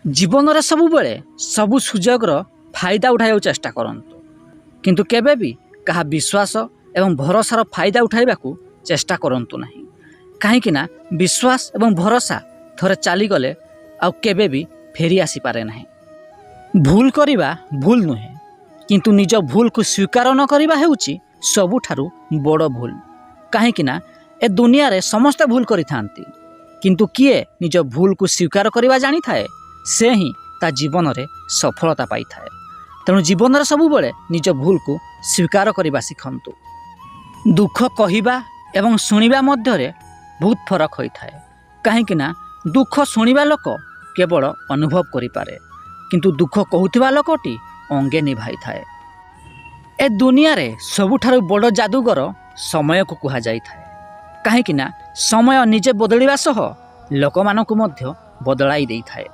जीवन रे सबु बेले सबु सुजोगर फायदा उठाइବାକୁ चेष्टा करंतु किंतु केबे भी कहा विश्वास एवं भरोसार फायदा उठाइबाकू चेष्टा करंतु नहीं। कहीं ना विश्वास एवं भरोसा थरे चली गले आउ केबे भी फेरी आसी पारे नहीं। भूल करिबा भूल नुहे किंतु निज भूल को स्वीकार न करिबा हेउची सबुठारु बड़ भूल। कहीं ना ए दुनिया रे समस्त भूल करिथांती किंतु किए निज भूल को स्वीकार करिबा जानी थाए से ही ता जीवन रे सफलता पाई थाए। तेणु जीवन रे सबु बेले निज भूल को स्वीकार करिबा सिखंतु। दुख कहिबा एवं सुनिबा मध्य रे बहुत फरक होई थाए। कहीं ना दुख सुनिबा लोक केवल अनुभव करि पारे किंतु दुख कहूथिबा लोकटी अंगे निभाई थाए। ए दुनिया रे सबुठारु बड़ जादूगर समय को कुहा जाई थाए। कहीं ना समय निजे बदलिबा सह लोकमानकु मध्य बदलाई देई थाए।